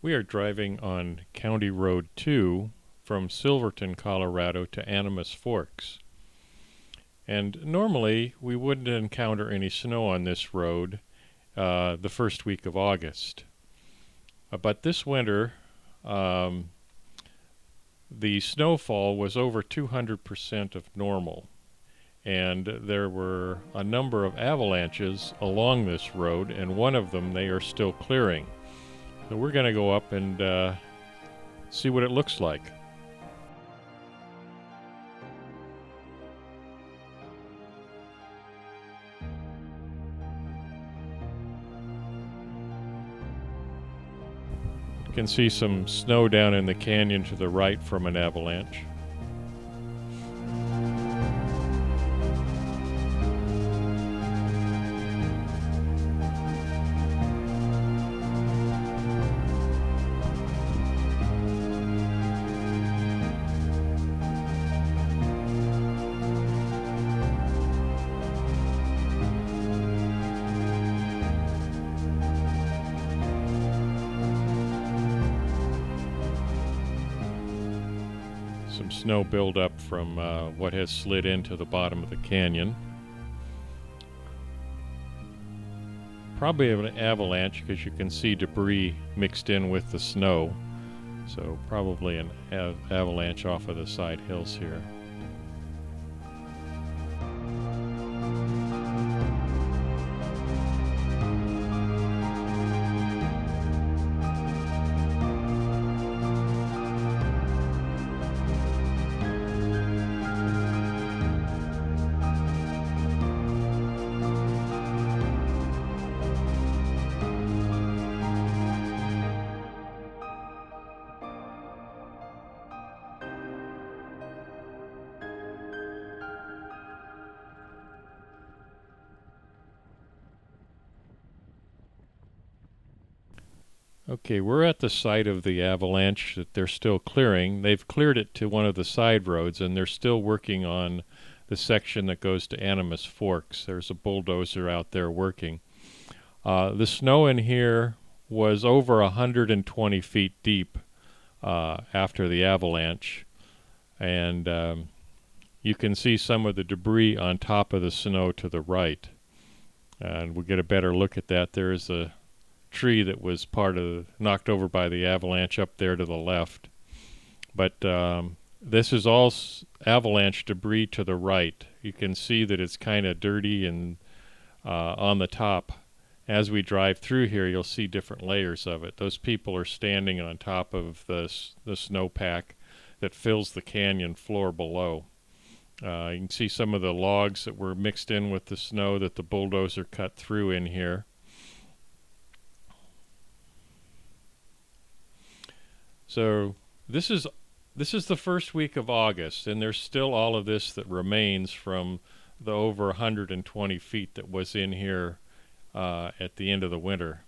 We are driving on County Road 2 from Silverton, Colorado to Animas Forks. And normally we wouldn't encounter any snow on this road the first week of August. But this winter, the snowfall was over 200% of normal. And there were a number of avalanches along this road, and one of them they are still clearing. So we're going to go up and see what it looks like. You can see some snow down in the canyon to the right from an avalanche. Some snow buildup from what has slid into the bottom of the canyon. Probably an avalanche because you can see debris mixed in with the snow. So probably an avalanche off of the side hills here. Okay, we're at the site of the avalanche that they're still clearing. They've cleared it to one of the side roads, and they're still working on the section that goes to Animas Forks. There's a bulldozer out there working. The snow in here was over 120 feet deep after the avalanche, and you can see some of the debris on top of the snow to the right. And we'll get a better look at that. There's a tree that was knocked over by the avalanche up there to the left. But this is all avalanche debris to the right. You can see that it's kind of dirty and on the top. As we drive through here, you'll see different layers of it. Those people are standing on top of the snowpack that fills the canyon floor below. You can see some of the logs that were mixed in with the snow that the bulldozer cut through in here. So this is the first week of August, and there's still all of this that remains from the over 120 feet that was in here at the end of the winter.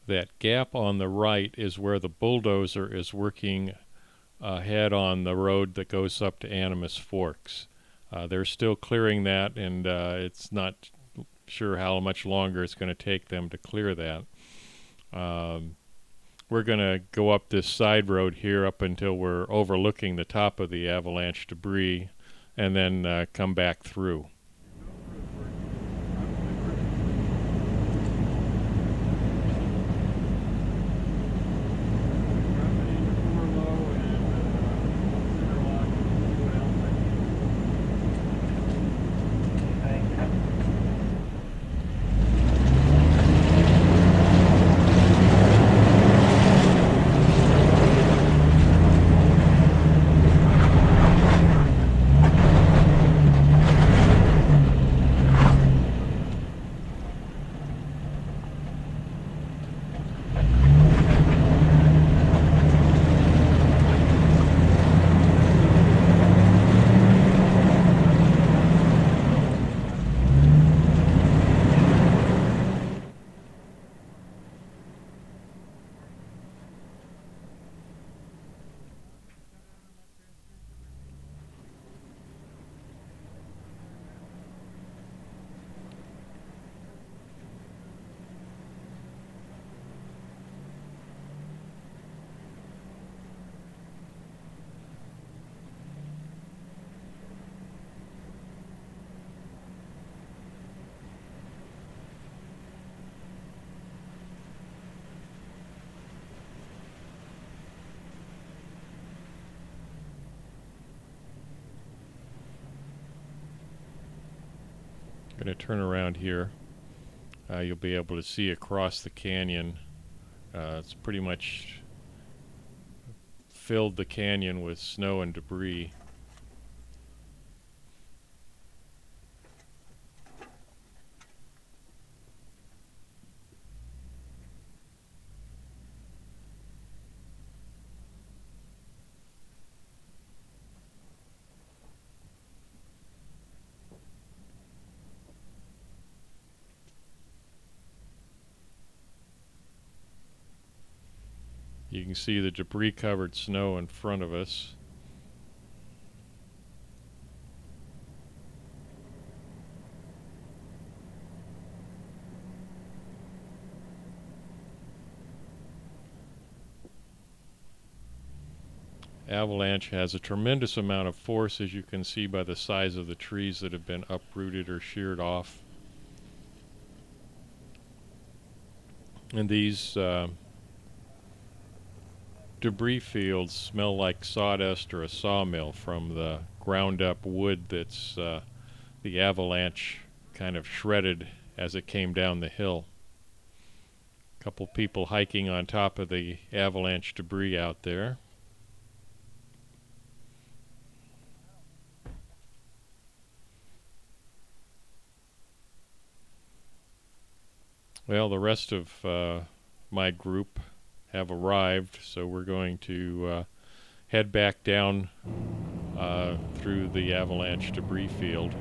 That gap on the right is where the bulldozer is working ahead on the road that goes up to Animas Forks. They're still clearing that, and it's not sure how much longer it's going to take them to clear that. We're going to go up this side road here up until we're overlooking the top of the avalanche debris, and then come back through. I'm going to turn around here. You'll be able to see across the canyon. It's pretty much filled the canyon with snow and debris. You can see the debris covered snow in front of us. Avalanche has a tremendous amount of force, as you can see by the size of the trees that have been uprooted or sheared off. And these debris fields smell like sawdust or a sawmill from the ground up wood that's the avalanche kind of shredded as it came down the hill. A couple people hiking on top of the avalanche debris out there. Well, the rest of my group have arrived, so we're going to head back down through the avalanche debris field.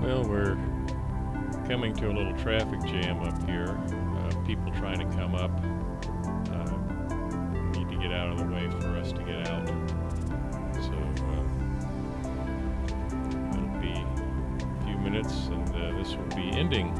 Well, we're coming to a little traffic jam up here. People trying to come up. Need to get out of the way for us to get out. So it'll be a few minutes and this will be ending.